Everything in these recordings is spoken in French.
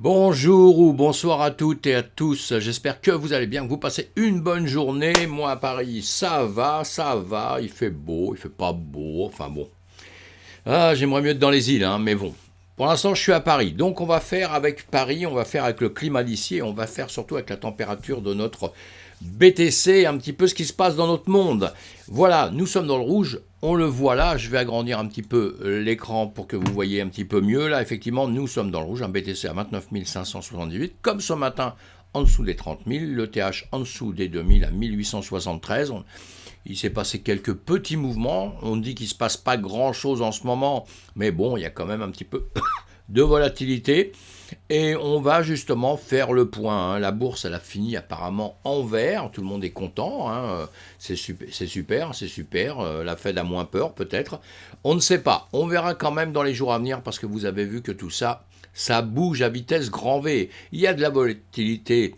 Bonjour ou bonsoir à toutes et à tous, j'espère que vous allez bien, que vous passez une bonne journée. Moi à Paris, ça va, il fait beau, il fait pas beau, enfin bon. Ah, j'aimerais mieux être dans les îles, hein, mais bon. Pour l'instant, je suis à Paris, donc on va faire avec Paris, on va faire avec le climat d'ici, et on va faire surtout avec la température de notre BTC, un petit peu ce qui se passe dans notre monde. Voilà, nous sommes dans le rouge, on le voit là, je vais agrandir un petit peu l'écran pour que vous voyez un petit peu mieux. Là, effectivement, nous sommes dans le rouge, un BTC à 29 578, comme ce matin, en dessous des 30 000, le TH en dessous des 2000 à 1873. Il s'est passé quelques petits mouvements, on dit qu'il ne se passe pas grand-chose en ce moment, mais bon, il y a quand même un petit peu de volatilité. Et on va justement faire le point, hein. La bourse, elle a fini apparemment en vert. Tout le monde est content, hein. C'est super, c'est super, c'est super. La Fed a moins peur peut-être. On ne sait pas. On verra quand même dans les jours à venir parce que vous avez vu que tout ça, ça bouge à vitesse grand V. Il y a de la volatilité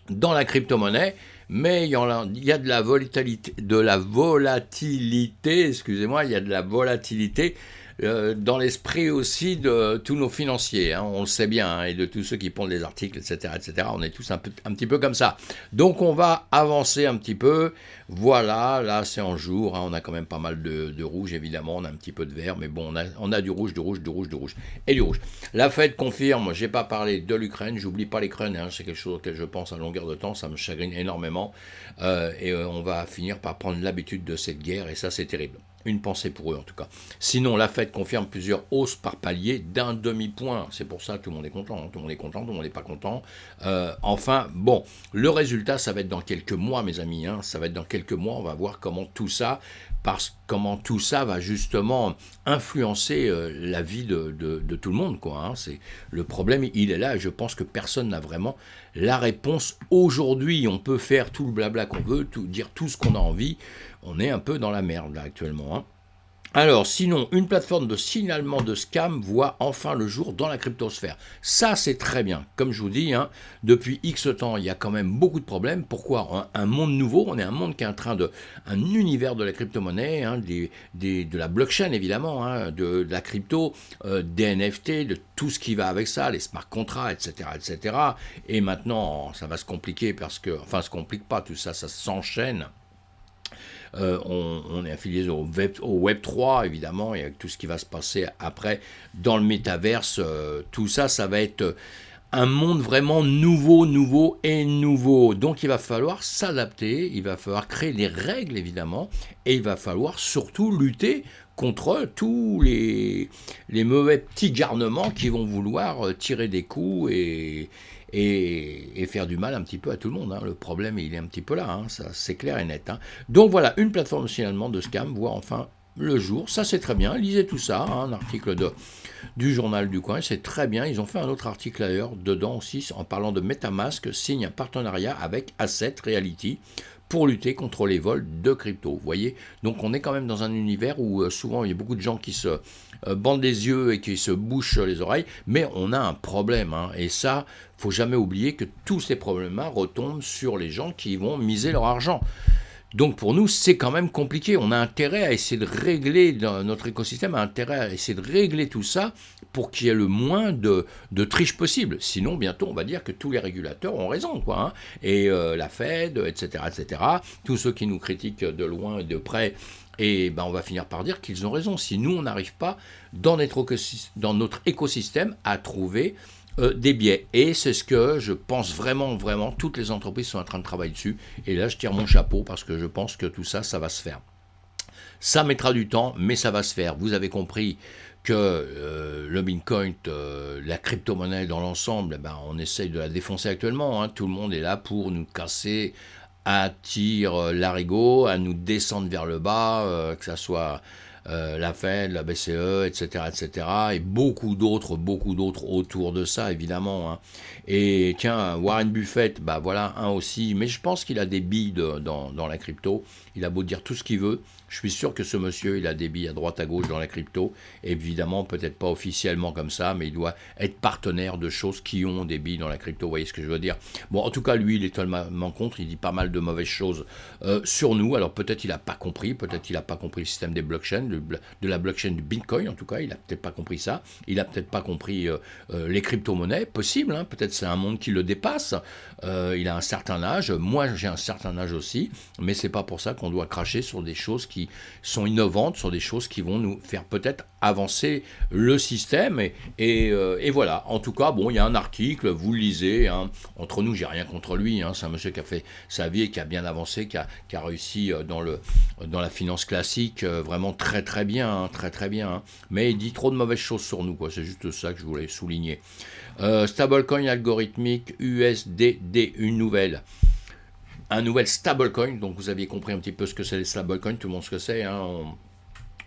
dans la crypto-monnaie, mais il y a de la volatilité, excusez-moi, il y a de la volatilité dans l'esprit aussi de tous nos financiers, hein, on le sait bien, hein, et de tous ceux qui pondent les articles, etc., etc. On est tous un petit peu comme ça. Donc on va avancer un petit peu. Voilà, là c'est en jour, hein, on a quand même pas mal de rouge, évidemment, on a un petit peu de vert, mais bon, on a du rouge, du rouge, du rouge, du rouge, et du rouge. La Fed confirme, j'ai pas parlé de l'Ukraine, j'oublie pas l'Ukraine, hein, c'est quelque chose auquel je pense à longueur de temps, ça me chagrine énormément, on va finir par prendre l'habitude de cette guerre, et ça c'est terrible. Une pensée pour eux en tout cas. Sinon, la Fed confirme plusieurs hausses par palier d'un demi-point. C'est pour ça que tout le monde est content. Tout le monde est content, tout le monde n'est pas content. Enfin, bon, le résultat, ça va être dans quelques mois, mes amis. Hein. Ça va être dans quelques mois. On va voir comment tout ça va justement influencer la vie de tout le monde, quoi. Hein. Le problème, il est là. Et je pense que personne n'a vraiment la réponse aujourd'hui. On peut faire tout le blabla qu'on veut, dire tout ce qu'on a envie. On est un peu dans la merde là actuellement. Hein. Alors, sinon, une plateforme de signalement de scam voit enfin le jour dans la cryptosphère. Ça, c'est très bien. Comme je vous dis, hein, depuis X temps, il y a quand même beaucoup de problèmes. Pourquoi un monde nouveau, on est un monde qui est en train de... Un univers de la crypto-monnaie, hein, de la blockchain évidemment, hein, de la crypto, des NFT, de tout ce qui va avec ça, les smart contracts, etc., etc. Et maintenant, ça va se compliquer parce que... Enfin, ça se complique pas, tout ça, ça s'enchaîne. On est affilié au Web 3, évidemment, et avec tout ce qui va se passer après dans le métaverse, tout ça, ça va être un monde vraiment nouveau, nouveau et nouveau. Donc il va falloir s'adapter, il va falloir créer des règles, évidemment, et il va falloir surtout lutter contre tous les mauvais petits garnements qui vont vouloir tirer des coups et faire du mal un petit peu à tout le monde. Hein. Le problème, il est un petit peu là, hein. Ça, c'est clair et net. Hein. Donc voilà, une plateforme finalement de scam voit enfin le jour. Ça, c'est très bien. Lisez tout ça, hein, un article du journal du coin. C'est très bien. Ils ont fait un autre article d'ailleurs, dedans aussi, en parlant de MetaMask, signe un partenariat avec Asset Reality pour lutter contre les vols de crypto. Vous voyez, donc on est quand même dans un univers où souvent il y a beaucoup de gens qui se bandent les yeux et qui se bouchent les oreilles, mais on a un problème, hein, et ça, faut jamais oublier que tous ces problèmes-là retombent sur les gens qui vont miser leur argent. Donc pour nous, c'est quand même compliqué. On a intérêt à essayer de régler, notre écosystème a intérêt à essayer de régler tout ça pour qu'il y ait le moins de triche possible. Sinon, bientôt, on va dire que tous les régulateurs ont raison, quoi. Hein. Et la Fed, etc., etc., tous ceux qui nous critiquent de loin et de près, et ben on va finir par dire qu'ils ont raison. Si nous, on n'arrive pas, dans notre écosystème, à trouver des biais. Et c'est ce que je pense vraiment, vraiment, toutes les entreprises sont en train de travailler dessus. Et là, je tire mon chapeau parce que je pense que tout ça, ça va se faire. Ça mettra du temps, mais ça va se faire. Vous avez compris que le Bitcoin, la crypto-monnaie dans l'ensemble, ben, on essaye de la défoncer actuellement. Hein. Tout le monde est là pour nous casser à tir larigot, à nous descendre vers le bas, que ça soit la Fed, la BCE, etc., etc., et beaucoup d'autres autour de ça, évidemment. Hein. Et tiens, Warren Buffett, bah voilà, un aussi, mais je pense qu'il a des billes dans la crypto. Il a beau dire tout ce qu'il veut, Je suis sûr que ce monsieur, il a des billes à droite à gauche dans la crypto. Évidemment, peut-être pas officiellement comme ça, mais il doit être partenaire de choses qui ont des billes dans la crypto. Vous voyez ce que je veux dire? Bon, en tout cas, lui, il est totalement contre. Il dit pas mal de mauvaises choses sur nous. Alors peut-être il n'a pas compris. Peut-être il n'a pas compris le système des blockchains, de la blockchain du Bitcoin. En tout cas, il n'a peut-être pas compris ça. Il n'a peut-être pas compris les crypto-monnaies. Possible, hein. Peut-être c'est un monde qui le dépasse. Il a un certain âge. Moi, j'ai un certain âge aussi. Mais c'est pas pour ça qu'on doit cracher sur des choses qui sont innovantes, sur des choses qui vont nous faire peut-être avancer le système. Et voilà. En tout cas, bon, il y a un article, vous le lisez. Hein. Entre nous, j'ai rien contre lui. Hein. C'est un monsieur qui a fait sa vie et qui a bien avancé, qui a réussi dans la finance classique vraiment très très bien. Hein, très très bien. Hein. Mais il dit trop de mauvaises choses sur nous. C'est juste ça que je voulais souligner. Stablecoin algorithmique USDD, un nouvel stablecoin, donc vous aviez compris un petit peu ce que c'est les stablecoins, tout le monde ce que c'est, hein,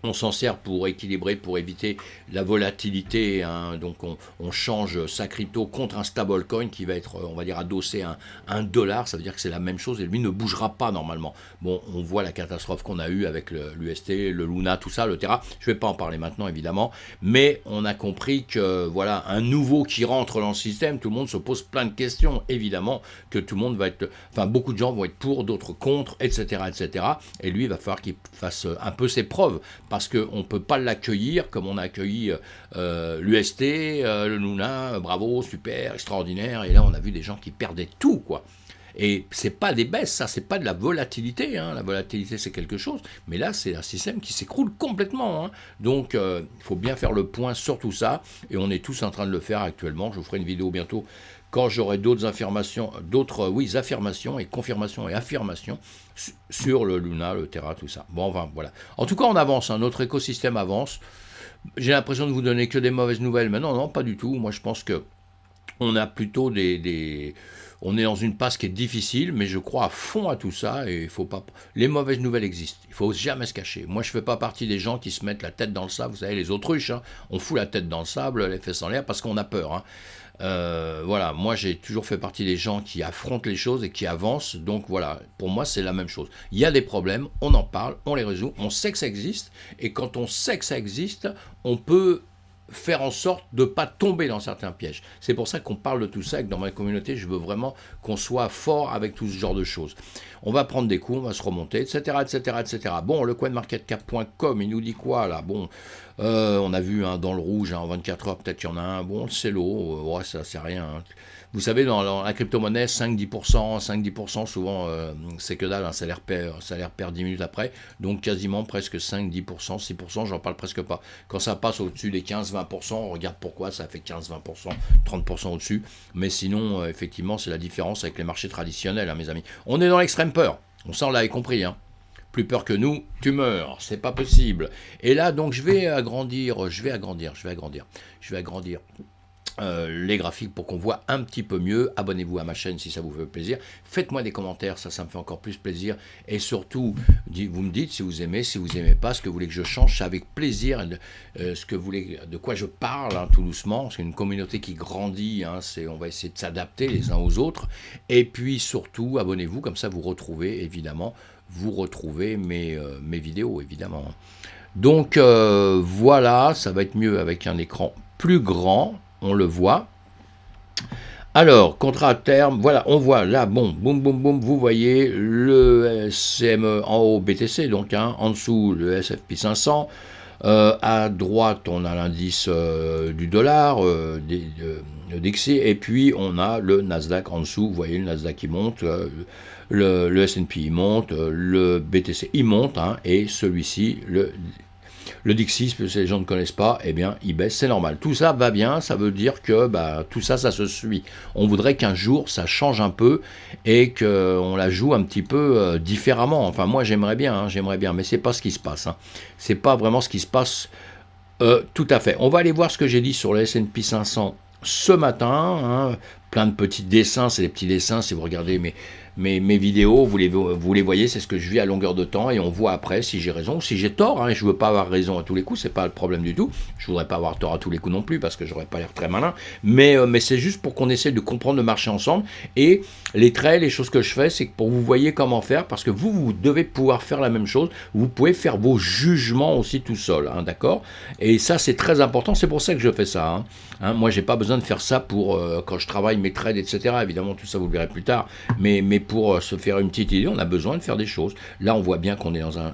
on s'en sert pour équilibrer, pour éviter la volatilité, hein, donc on change sa crypto contre un stablecoin qui va être, on va dire, adossé à un dollar, ça veut dire que c'est la même chose et lui ne bougera pas normalement. Bon, on voit la catastrophe qu'on a eue avec l'UST, le Luna, tout ça, le Terra, je ne vais pas en parler maintenant évidemment, mais on a compris que voilà, un nouveau qui rentre dans le système, tout le monde se pose plein de questions, évidemment que tout le monde va être, enfin beaucoup de gens vont être pour, d'autres contre, etc., etc., et lui il va falloir qu'il fasse un peu ses preuves, parce qu'on ne peut pas l'accueillir comme on a accueilli l'UST, le Luna, bravo, super, extraordinaire, et là on a vu des gens qui perdaient tout, quoi. Et c'est pas des baisses, ça, c'est pas de la volatilité, hein. La volatilité c'est quelque chose, mais là c'est un système qui s'écroule complètement, hein. Donc il faut bien faire le point sur tout ça, et on est tous en train de le faire actuellement. Je vous ferai une vidéo bientôt quand j'aurai d'autres affirmations, affirmations et confirmations et affirmations sur le Luna, le Terra, tout ça. Bon, enfin, voilà. En tout cas, on avance, hein, notre écosystème avance. J'ai l'impression de vous donner que des mauvaises nouvelles, mais non, pas du tout. Moi, je pense que on a plutôt on est dans une passe qui est difficile, mais je crois à fond à tout ça, et il faut pas. Les mauvaises nouvelles existent, il faut jamais se cacher. Moi, je fais pas partie des gens qui se mettent la tête dans le sable, vous savez, les autruches, hein, on fout la tête dans le sable, les fesses en l'air, parce qu'on a peur, hein. Voilà, moi j'ai toujours fait partie des gens qui affrontent les choses et qui avancent, donc voilà, pour moi c'est la même chose. Il y a des problèmes, on en parle, on les résout, on sait que ça existe, et quand on sait que ça existe, on peut faire en sorte de ne pas tomber dans certains pièges. C'est pour ça qu'on parle de tout ça et que dans ma communauté, je veux vraiment qu'on soit fort avec tout ce genre de choses. On va prendre des coups, on va se remonter, etc., etc., etc. Bon, le coinmarketcap.com, il nous dit quoi là? Bon, on a vu hein, dans le rouge, hein, en 24 heures, peut-être qu'il y en a un. Bon, c'est l'eau, ouais, ça c'est rien. Hein. Vous savez, dans la crypto-monnaie, 5-10%, souvent, c'est que dalle, hein, ça l'air perd 10 minutes après, donc quasiment presque 5-10%, 6%, j'en parle presque pas. Quand ça passe au-dessus des 15-20%, on regarde pourquoi, ça fait 15-20%, 30% au-dessus, mais sinon, effectivement, c'est la différence avec les marchés traditionnels, hein, mes amis. On est dans l'extrême peur, on s'en l'avait compris, hein. Plus peur que nous, tu meurs, c'est pas possible. Et là, donc, je vais agrandir les graphiques pour qu'on voit un petit peu mieux. Abonnez-vous à ma chaîne si ça vous fait plaisir. Faites-moi des commentaires, ça me fait encore plus plaisir. Et surtout, vous me dites si vous aimez pas, ce que vous voulez que je change, c'est avec plaisir. Ce que vous voulez, de quoi je parle, hein, tout doucement. C'est une communauté qui grandit, hein, on va essayer de s'adapter les uns aux autres. Et puis surtout, abonnez-vous, comme ça vous retrouvez évidemment, mes vidéos évidemment. Donc voilà, ça va être mieux avec un écran plus grand. On le voit. Alors, contrat à terme, voilà, on voit là, bon, boum, boum, boum, vous voyez le CME en haut BTC, donc hein, en dessous le S&P 500. À droite, on a l'indice du dollar, le DXY, et puis on a le Nasdaq en dessous. Vous voyez, le Nasdaq il monte, le S&P il monte, le BTC il monte, hein, et celui-ci, le DXY, si les gens ne connaissent pas, eh bien, il baisse, c'est normal. Tout ça va bien, ça veut dire que tout ça, ça se suit. On voudrait qu'un jour, ça change un peu et qu'on la joue un petit peu différemment. Enfin, moi, j'aimerais bien, mais c'est pas ce qui se passe. Hein. C'est pas vraiment ce qui se passe tout à fait. On va aller voir ce que j'ai dit sur le S&P 500 ce matin. Hein. Plein de petits dessins, c'est des petits dessins, si vous regardez mes vidéos, vous les voyez, c'est ce que je vis à longueur de temps, et on voit après si j'ai raison ou si j'ai tort, hein. Je veux pas avoir raison à tous les coups, c'est pas le problème du tout, je voudrais pas avoir tort à tous les coups non plus, parce que j'aurais pas l'air très malin, mais c'est juste pour qu'on essaie de comprendre le marché ensemble, et les traits, les choses que je fais, c'est pour que vous voyez comment faire, parce que vous devez pouvoir faire la même chose, vous pouvez faire vos jugements aussi tout seul, hein, d'accord? Et ça, c'est très important, c'est pour ça que je fais ça, hein. Moi, j'ai pas besoin de faire ça pour quand je travaille mes trades, etc. Évidemment, tout ça, vous le verrez plus tard, mais pour se faire une petite idée, on a besoin de faire des choses. Là, on voit bien qu'on est dans un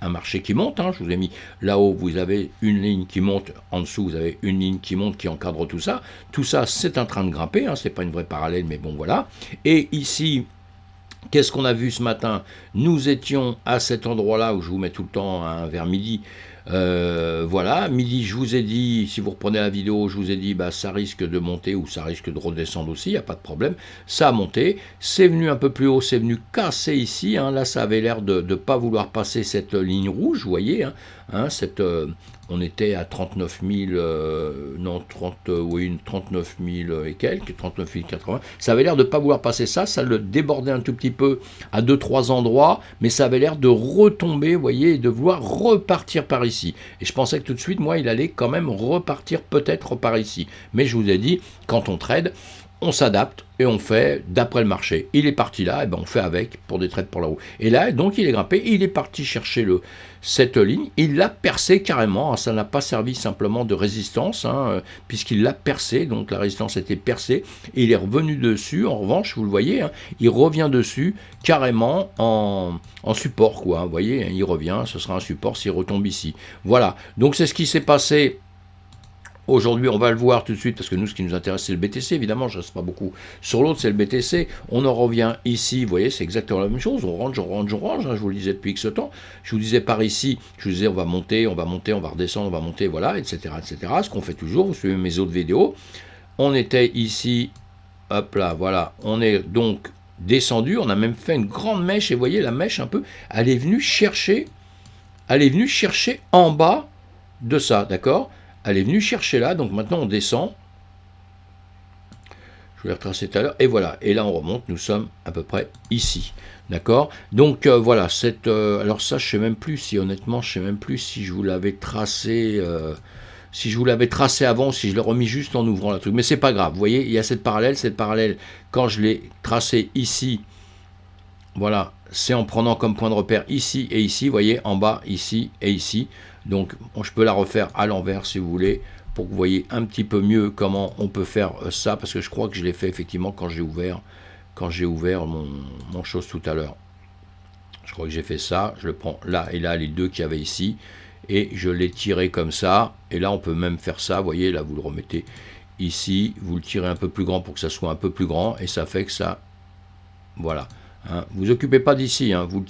marché qui monte, hein. Je vous ai mis là-haut, vous avez une ligne qui monte, en dessous, vous avez une ligne qui monte, qui encadre tout ça. Tout ça, c'est en train de grimper, hein. C'est pas une vraie parallèle, mais bon, voilà. Et ici, qu'est-ce qu'on a vu ce matin? Nous étions à cet endroit-là où je vous mets tout le temps, hein, vers midi. Voilà, midi, je vous ai dit, si vous reprenez la vidéo, je vous ai dit, bah, ça risque de monter ou ça risque de redescendre aussi, il n'y a pas de problème. Ça a monté, c'est venu un peu plus haut, c'est venu casser ici, hein. Là, ça avait l'air de ne pas vouloir passer cette ligne rouge, vous voyez, hein, on était à 39 000, non, 39 000 et quelques, 39 080. Ça avait l'air de ne pas vouloir passer ça, ça le débordait un tout petit peu à 2-3 endroits, mais ça avait l'air de retomber, vous voyez, et de vouloir repartir par ici. Et je pensais que tout de suite, moi, il allait quand même repartir peut-être par ici. Mais je vous ai dit, quand on trade, on s'adapte et on fait d'après le marché. Il est parti là, et ben on fait avec pour des trades pour la roue. Et là, donc, il est grimpé, il est parti chercher cette ligne, il l'a percé carrément, hein. Ça n'a pas servi simplement de résistance, hein, puisqu'il l'a percé, donc la résistance était percée, et il est revenu dessus, en revanche, vous le voyez, hein, il revient dessus carrément en support, quoi, vous voyez, hein, il revient, ce sera un support s'il retombe ici. Voilà, donc c'est ce qui s'est passé. Aujourd'hui, on va le voir tout de suite, parce que nous, ce qui nous intéresse, c'est le BTC. Évidemment, je ne reste pas beaucoup sur l'autre, c'est le BTC. On en revient ici, vous voyez, c'est exactement la même chose. On range, hein, je vous le disais depuis X temps. Je vous disais par ici, je vous disais, on va monter, on va redescendre, on va monter, voilà, etc., etc. Ce qu'on fait toujours, vous suivez mes autres vidéos. On était ici, hop là, voilà. On est donc descendu, on a même fait une grande mèche, et vous voyez, la mèche un peu, elle est venue chercher en bas de ça, d'accord? Elle est venue chercher là, donc maintenant on descend. Je vous l'ai retracé tout à l'heure, et voilà. Et là on remonte, nous sommes à peu près ici. D'accord? Donc voilà, alors ça, je sais même plus si, honnêtement, je sais même plus si je vous l'avais tracé. Si je vous l'avais tracé avant, si je l'ai remis juste en ouvrant le truc. Mais c'est pas grave, vous voyez, il y a cette parallèle, quand je l'ai tracé ici, voilà, c'est en prenant comme point de repère ici et ici, vous voyez, en bas, ici et ici. Donc, je peux la refaire à l'envers si vous voulez, pour que vous voyez un petit peu mieux comment on peut faire ça, parce que je crois que je l'ai fait effectivement quand j'ai ouvert mon chose tout à l'heure. Je crois que j'ai fait ça, je le prends là et là, les deux qu'il y avait ici, et je l'ai tiré comme ça, et là on peut même faire ça, vous voyez, là vous le remettez ici, vous le tirez un peu plus grand pour que ça soit un peu plus grand, et ça fait que ça, voilà. Hein, vous occupez pas d'ici, hein, vous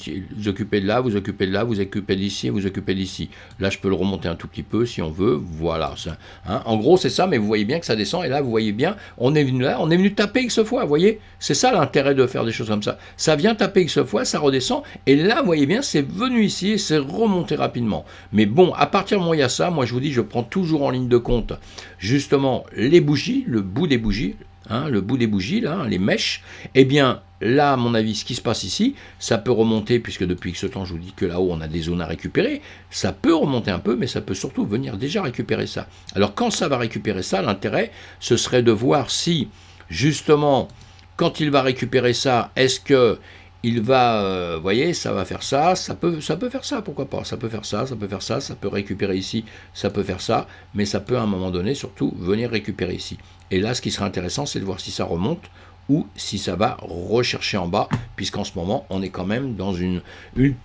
occupez de là, vous occupez de là, vous occupez d'ici, vous occupez d'ici. Là, je peux le remonter un tout petit peu si on veut. Voilà. Ça, hein. En gros, c'est ça, mais vous voyez bien que ça descend. Et là, vous voyez bien, on est venu là, on est venu taper X fois. Vous voyez, c'est ça l'intérêt de faire des choses comme ça. Ça vient taper X fois, ça redescend. Et là, vous voyez bien, c'est venu ici et c'est remonté rapidement. Mais bon, à partir du moment où il y a ça, moi, je vous dis, je prends toujours en ligne de compte justement les bougies, le bout des bougies. Hein, le bout des bougies, là, les mèches, eh bien, là, à mon avis, ce qui se passe ici, ça peut remonter, puisque depuis ce temps, je vous dis que là-haut, on a des zones à récupérer, ça peut remonter un peu, mais ça peut surtout venir déjà récupérer ça. Alors, quand ça va récupérer ça, l'intérêt, ce serait de voir si, justement, quand il va récupérer ça, est-ce que il va, vous voyez, ça va faire ça, ça peut faire ça, pourquoi pas, ça peut faire ça, ça peut faire ça, ça peut récupérer ici, ça peut faire ça, mais ça peut à un moment donné surtout venir récupérer ici. Et là, ce qui serait intéressant, c'est de voir si ça remonte ou si ça va rechercher en bas, puisqu'en ce moment, on est quand même dans une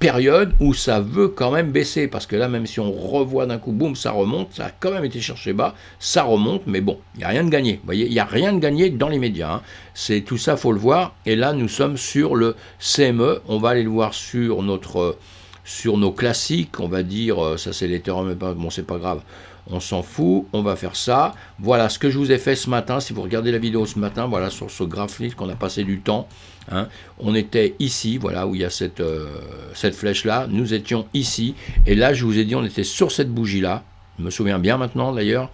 période où ça veut quand même baisser, parce que là, même si on revoit d'un coup, boum, ça remonte, ça a quand même été cherché bas, ça remonte, mais bon, il n'y a rien de gagné, vous voyez, il n'y a rien de gagné dans les médias, hein. C'est tout ça, faut le voir, et là, nous sommes sur le CME, on va aller le voir sur nos classiques, on va dire, ça c'est l'Ethereum, mais bon, c'est pas grave, on s'en fout, on va faire ça. Voilà ce que je vous ai fait ce matin, si vous regardez la vidéo ce matin, voilà sur ce graphique qu'on a passé du temps, hein. On était ici, voilà où il y a cette flèche là, nous étions ici, et là je vous ai dit on était sur cette bougie là, je me souviens bien maintenant d'ailleurs,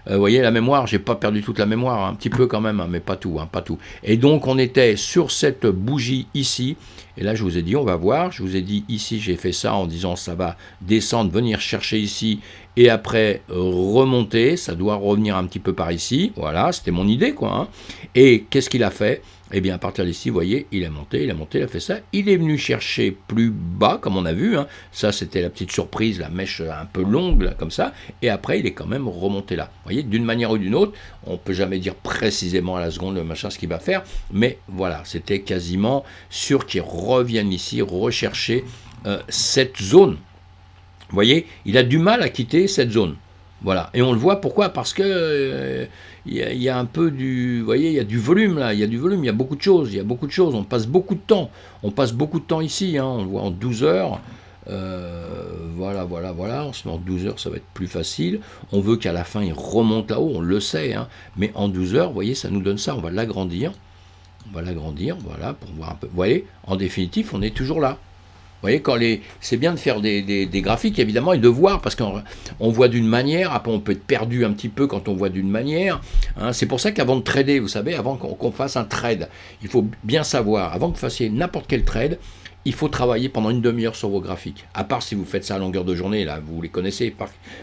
Vous voyez, la mémoire, j'ai pas perdu toute la mémoire, un petit peu quand même, mais pas tout, pas tout. Et donc, on était sur cette bougie ici, et là, je vous ai dit, on va voir, je vous ai dit, ici, j'ai fait ça en disant, ça va descendre, venir chercher ici, et après, remonter, ça doit revenir un petit peu par ici, voilà, c'était mon idée, quoi. Hein. Et qu'est-ce qu'il a fait? Eh bien, à partir d'ici, vous voyez, il a monté, il a fait ça. Il est venu chercher plus bas, comme on a vu. Hein. Ça, c'était la petite surprise, la mèche un peu longue, là, comme ça. Et après, il est quand même remonté là. Vous voyez, d'une manière ou d'une autre, on ne peut jamais dire précisément à la seconde le machin ce qu'il va faire. Mais voilà, c'était quasiment sûr qu'il revienne ici rechercher cette zone. Vous voyez, il a du mal à quitter cette zone. Voilà, et on le voit pourquoi? Parce que y a un peu du, vous voyez, il y a du volume là, il y a du volume, il y a beaucoup de choses, on passe beaucoup de temps ici, hein, on le voit en 12 heures, voilà, on se met en 12 heures, ça va être plus facile, on veut qu'à la fin il remonte là-haut, on le sait, hein, mais en 12 heures, vous voyez, ça nous donne ça, on va l'agrandir, voilà, pour voir un peu, vous voyez, en définitive, on est toujours là. Vous voyez, c'est bien de faire des graphiques, évidemment, et de voir, parce qu'on voit d'une manière, après on peut être perdu un petit peu quand on voit d'une manière. Hein. C'est pour ça qu'avant de trader, vous savez, avant qu'on fasse un trade, il faut bien savoir, avant que vous fassiez n'importe quel trade, il faut travailler pendant une demi-heure sur vos graphiques. À part si vous faites ça à longueur de journée, là, vous les connaissez.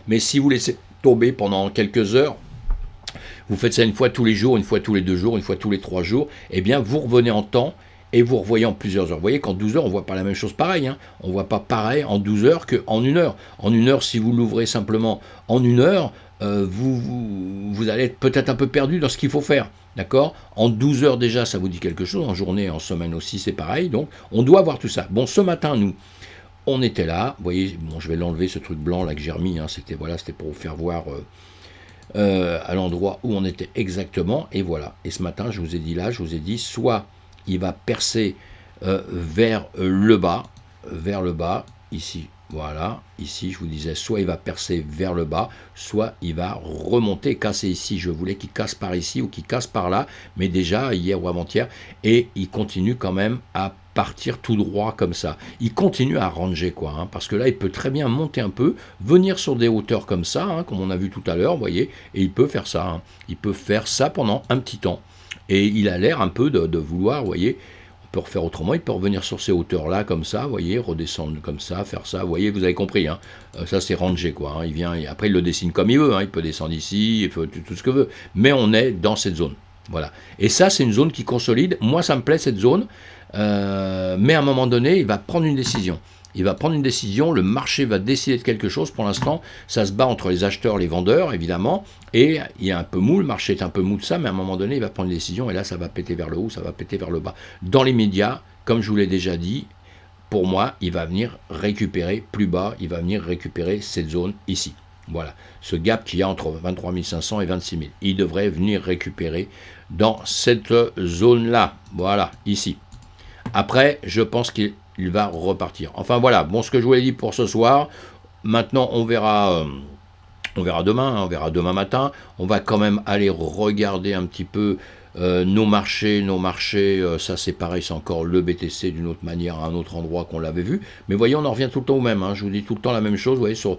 Mais si vous laissez tomber pendant quelques heures, vous faites ça une fois tous les jours, une fois tous les 2 jours, une fois tous les 3 jours, eh bien, vous revenez en temps, et vous revoyez en plusieurs heures. Vous voyez qu'en 12 heures, on ne voit pas la même chose pareil. Hein. On ne voit pas pareil en 12 heures qu'en 1 heure. En 1 heure, si vous l'ouvrez simplement en 1 heure, vous allez être peut-être un peu perdu dans ce qu'il faut faire. D'accord? En 12 heures déjà, ça vous dit quelque chose. En journée, en semaine aussi, c'est pareil. Donc, on doit voir tout ça. Bon, ce matin, nous, on était là. Vous voyez, bon, je vais l'enlever, ce truc blanc là que j'ai remis. Hein. C'était pour vous faire voir à l'endroit où on était exactement. Et voilà. Et ce matin, je vous ai dit, soit il va percer vers le bas, ici, voilà, ici je vous disais, soit il va percer vers le bas, soit il va remonter, casser ici, je voulais qu'il casse par ici ou qu'il casse par là, mais déjà hier ou avant-hier, et il continue quand même à partir tout droit comme ça. Il continue à ranger quoi, hein, parce que là il peut très bien monter un peu, venir sur des hauteurs comme ça, hein, comme on a vu tout à l'heure, vous voyez, et il peut faire ça, hein, il peut faire ça pendant un petit temps. Et il a l'air un peu de vouloir, vous voyez, on peut refaire autrement, il peut revenir sur ces hauteurs-là, comme ça, vous voyez, redescendre comme ça, faire ça, vous voyez, vous avez compris, hein, ça c'est rangé, quoi, hein, il vient, et après il le dessine comme il veut, hein, il peut descendre ici, il peut tout ce que veut, mais on est dans cette zone, voilà. Et ça, c'est une zone qui consolide, moi ça me plaît cette zone, mais à un moment donné, il va prendre une décision. Il va prendre une décision, le marché va décider de quelque chose. Pour l'instant, ça se bat entre les acheteurs et les vendeurs, évidemment, et il y a un peu mou, le marché est un peu mou de ça, mais à un moment donné, il va prendre une décision, et là, ça va péter vers le haut, ça va péter vers le bas. Dans les médias, comme je vous l'ai déjà dit, pour moi, il va venir récupérer plus bas, il va venir récupérer cette zone ici. Voilà, ce gap qu'il y a entre 23 500 et 26 000. Il devrait venir récupérer dans cette zone-là, voilà, ici. Après, je pense qu'il va repartir. Enfin voilà, bon, ce que je vous ai dit pour ce soir. Maintenant, on verra demain, hein, on verra demain matin. On va quand même aller regarder un petit peu nos marchés, ça c'est pareil, c'est encore le BTC d'une autre manière, à un autre endroit qu'on l'avait vu. Mais voyez, on en revient tout le temps au même, hein, je vous dis tout le temps la même chose, vous voyez, je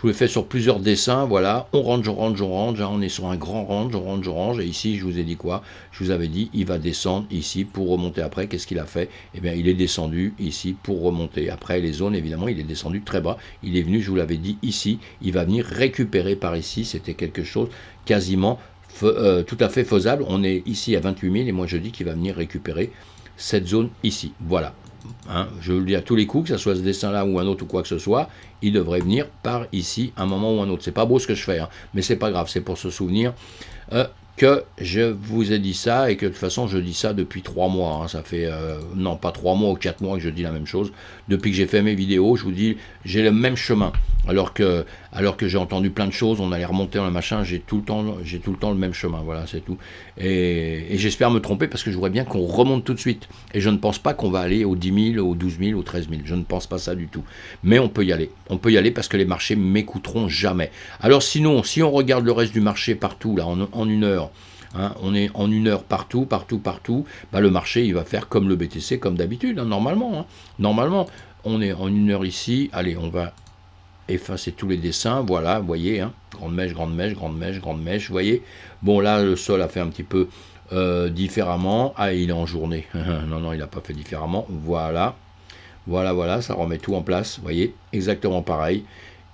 vous l'ai fait sur plusieurs dessins, voilà, on range, hein, on est sur un grand range, et ici, je vous ai dit quoi? Je vous avais dit, il va descendre ici pour remonter après, qu'est-ce qu'il a fait? Eh bien, il est descendu ici pour remonter. Après, les zones, évidemment, il est descendu très bas, il est venu, je vous l'avais dit, ici, il va venir récupérer par ici, c'était quelque chose quasiment tout à fait faisable. On est ici à 28 000 et moi je dis qu'il va venir récupérer cette zone ici. Voilà. Hein, je le dis à tous les coups, que ce soit ce dessin-là ou un autre ou quoi que ce soit, il devrait venir par ici un moment ou un autre. C'est pas beau ce que je fais, hein, mais c'est pas grave, c'est pour se souvenir que je vous ai dit ça et que de toute façon je dis ça depuis 3 mois. Hein, ça fait, non pas 3 mois ou 4 mois que je dis la même chose. Depuis que j'ai fait mes vidéos, je vous dis, j'ai le même chemin. Alors que j'ai entendu plein de choses, on allait remonter dans le machin, j'ai tout le temps le même chemin, voilà, c'est tout. Et j'espère me tromper parce que je voudrais bien qu'on remonte tout de suite. Et je ne pense pas qu'on va aller aux 10 000, aux 12 000, aux 13 000. Je ne pense pas ça du tout. Mais on peut y aller. On peut y aller parce que les marchés m'écouteront jamais. Alors sinon, si on regarde le reste du marché partout, là, en 1 heure, hein, on est en 1 heure partout, bah, le marché, il va faire comme le BTC, comme d'habitude, hein, normalement. Hein. Normalement, on est en 1 heure ici. Allez, on va effacer tous les dessins, voilà, vous voyez, hein, grande mèche, grande mèche, grande mèche, grande mèche, vous voyez. Bon, là, le sol a fait un petit peu différemment. Ah, il est en journée. Non, non, il n'a pas fait différemment. Voilà. Voilà, voilà, ça remet tout en place. Vous voyez, exactement pareil.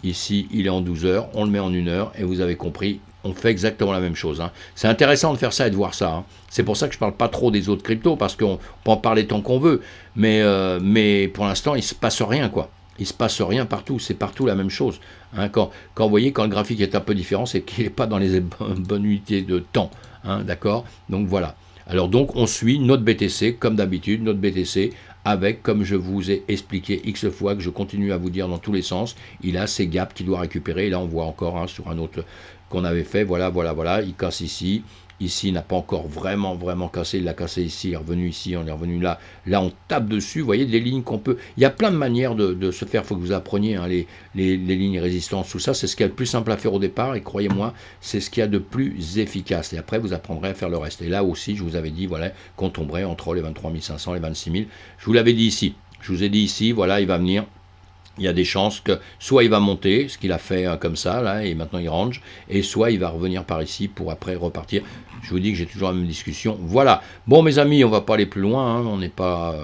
Ici, il est en 12 heures. On le met en 1 heure. Et vous avez compris, on fait exactement la même chose. Hein. C'est intéressant de faire ça et de voir ça. Hein. C'est pour ça que je ne parle pas trop des autres cryptos, parce qu'on peut en parler tant qu'on veut. Mais pour l'instant, il ne se passe rien, quoi. Il ne se passe rien partout, c'est partout la même chose. Hein, quand vous voyez, quand le graphique est un peu différent, c'est qu'il n'est pas dans les bonnes unités de temps. Hein, d'accord? Donc voilà. Alors donc, on suit notre BTC, comme d'habitude, notre BTC, avec, comme je vous ai expliqué X fois, que je continue à vous dire dans tous les sens, il a ces gaps qu'il doit récupérer. Et là, on voit encore hein, sur un autre qu'on avait fait. Voilà, voilà, voilà. Il casse ici. Ici, il n'a pas encore vraiment cassé. Il l'a cassé ici, il est revenu ici, on est revenu là. Là, on tape dessus. Vous voyez, des lignes qu'on peut... Il y a plein de manières de se faire. Il faut que vous appreniez hein, les lignes résistance. Tout ça, c'est ce qu'il y a de plus simple à faire au départ. Et croyez-moi, c'est ce qu'il y a de plus efficace. Et après, vous apprendrez à faire le reste. Et là aussi, je vous avais dit, voilà, qu'on tomberait entre les 23 500 et les 26 000. Je vous l'avais dit ici. Je vous ai dit ici, voilà, il va venir... Il y a des chances que soit il va monter, ce qu'il a fait comme ça, là, et maintenant il range, et soit il va revenir par ici pour après repartir. Je vous dis que j'ai toujours la même discussion. Voilà. Bon, mes amis, on va pas aller plus loin. Hein, on n'est pas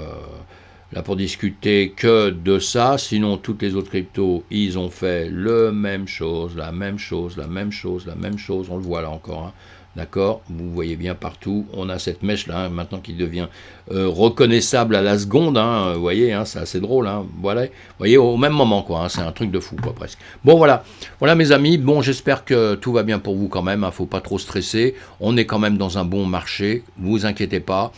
là pour discuter que de ça. Sinon, toutes les autres cryptos, ils ont fait la même chose, la même chose, la même chose, la même chose. On le voit là encore. Hein. D'accord, vous voyez bien partout, on a cette mèche-là, hein, maintenant qui devient reconnaissable à la seconde, hein, vous voyez, hein, c'est assez drôle, hein, voilà, vous voyez, au même moment, quoi, hein, c'est un truc de fou, quoi, presque. Bon, voilà, voilà mes amis, bon, j'espère que tout va bien pour vous quand même, hein, faut pas trop stresser, on est quand même dans un bon marché, vous inquiétez pas,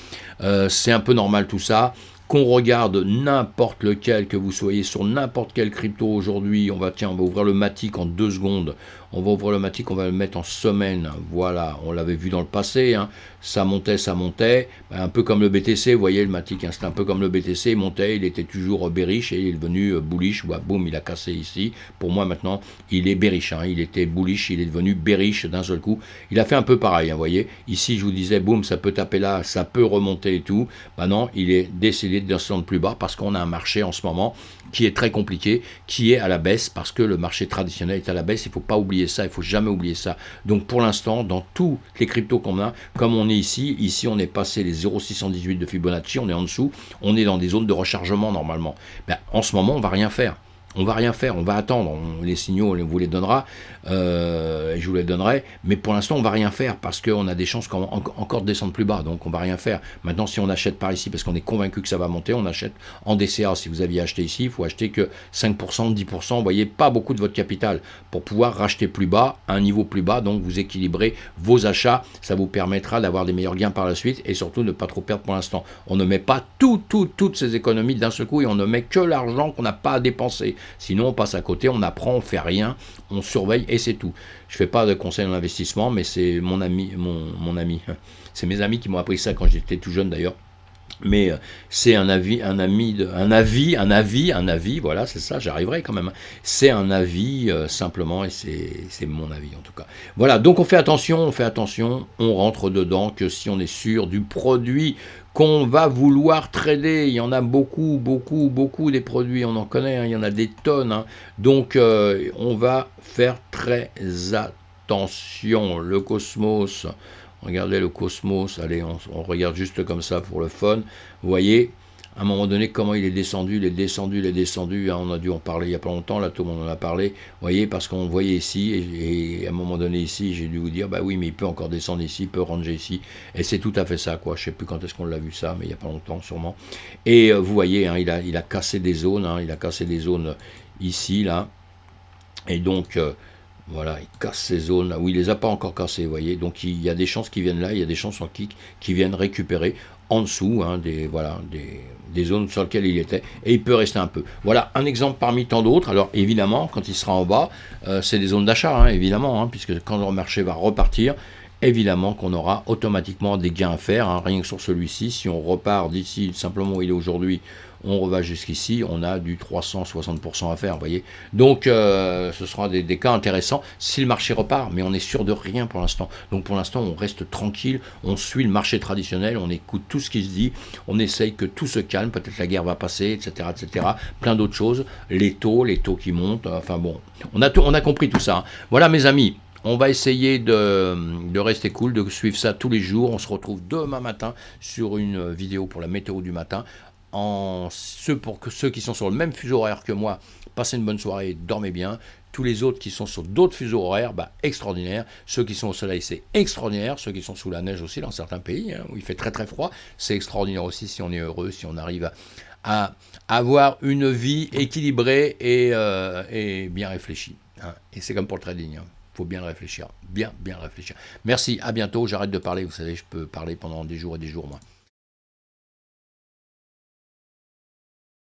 c'est un peu normal tout ça. Qu'on regarde n'importe lequel, que vous soyez sur n'importe quel crypto aujourd'hui, on va ouvrir le Matic en 2 secondes. On va ouvrir le Matic, on va le mettre en semaine. Voilà, on l'avait vu dans le passé, hein. Ça montait, un peu comme le BTC, vous voyez le Matic, hein, c'était un peu comme le BTC, il montait, il était toujours bearish et il est devenu bullish, boum, il a cassé ici. Pour moi maintenant, il est bearish, hein. Il était bullish, il est devenu bearish d'un seul coup. Il a fait un peu pareil, hein, vous voyez. Ici, je vous disais, boum, ça peut taper là, ça peut remonter et tout. Maintenant, il est décidé de descendre plus bas parce qu'on a un marché en ce moment qui est très compliqué, qui est à la baisse parce que le marché traditionnel est à la baisse. Il ne faut pas oublier ça, il ne faut jamais oublier ça. Donc pour l'instant, dans tous les cryptos qu'on a, comme on est ici on est passé les 0,618 de Fibonacci, on est en dessous, on est dans des zones de rechargement normalement. En ce moment, on ne va rien faire. On va rien faire, on va attendre, les signaux, on vous les donnera, je vous les donnerai, mais pour l'instant, on va rien faire parce qu'on a des chances encore de descendre plus bas, donc on va rien faire. Maintenant, si on achète par ici parce qu'on est convaincu que ça va monter, on achète en DCA. Si vous aviez acheté ici, il faut acheter que 5%, 10%, vous voyez, pas beaucoup de votre capital pour pouvoir racheter plus bas, à un niveau plus bas, donc vous équilibrez vos achats, ça vous permettra d'avoir des meilleurs gains par la suite et surtout ne pas trop perdre pour l'instant. On ne met pas toutes ces économies d'un seul coup et on ne met que l'argent qu'on n'a pas à dépenser. Sinon, on passe à côté, on apprend, on fait rien, on surveille et c'est tout. Je ne fais pas de conseils en investissement, mais c'est mon ami, mon ami. C'est mes amis qui m'ont appris ça quand j'étais tout jeune d'ailleurs. Mais c'est un avis, voilà, c'est ça, j'arriverai quand même. C'est un avis simplement, et c'est mon avis en tout cas. Voilà, donc on fait attention, on rentre dedans que si on est sûr du produit qu'on va vouloir trader. Il y en a beaucoup des produits, on en connaît, hein, il y en a des tonnes. Hein. Donc on va faire très attention. Le Cosmos... Regardez le Cosmos, allez, on regarde juste comme ça pour le fun. Vous voyez, à un moment donné, comment il est descendu, hein, on a dû en parler il n'y a pas longtemps, là tout le monde en a parlé. Vous voyez, parce qu'on voyait ici, et à un moment donné ici, j'ai dû vous dire, bah oui, mais il peut encore descendre ici, il peut ranger ici. Et c'est tout à fait ça, quoi. Je ne sais plus quand est-ce qu'on l'a vu ça, mais il n'y a pas longtemps sûrement. Et vous voyez, hein, il a cassé des zones, hein, ici, là. Et donc... voilà, il casse ces zones là où il les a pas encore cassées, vous voyez. Donc il y a des chances qui viennent là, il y a des chances en kick qui viennent récupérer en dessous hein, des zones sur lesquelles il était. Et il peut rester un peu. Voilà un exemple parmi tant d'autres. Alors évidemment, quand il sera en bas, c'est des zones d'achat, hein, évidemment, hein, puisque quand le marché va repartir, évidemment qu'on aura automatiquement des gains à faire, hein, rien que sur celui-ci. Si on repart d'ici simplement où il est aujourd'hui, on reva jusqu'ici, on a du 360% à faire, vous voyez. Donc ce sera des cas intéressants si le marché repart, mais on est sûr de rien pour l'instant. Donc pour l'instant, on reste tranquille, on suit le marché traditionnel, on écoute tout ce qui se dit, on essaye que tout se calme, peut-être la guerre va passer, etc., etc. Plein d'autres choses, les taux qui montent, enfin bon, on a compris tout ça, hein. Voilà mes amis. On va essayer de rester cool, de suivre ça tous les jours. On se retrouve demain matin sur une vidéo pour la météo du matin. Pour ceux qui sont sur le même fuseau horaire que moi, passez une bonne soirée, dormez bien. Tous les autres qui sont sur d'autres fuseaux horaires, extraordinaire. Ceux qui sont au soleil, c'est extraordinaire. Ceux qui sont sous la neige aussi, dans certains pays, hein, où il fait très très froid, c'est extraordinaire aussi si on est heureux, si on arrive à avoir une vie équilibrée et bien réfléchie, hein. Et c'est comme pour le trading, hein. Faut bien réfléchir, bien réfléchir. Merci, à bientôt, j'arrête de parler, vous savez, je peux parler pendant des jours et des jours, moi.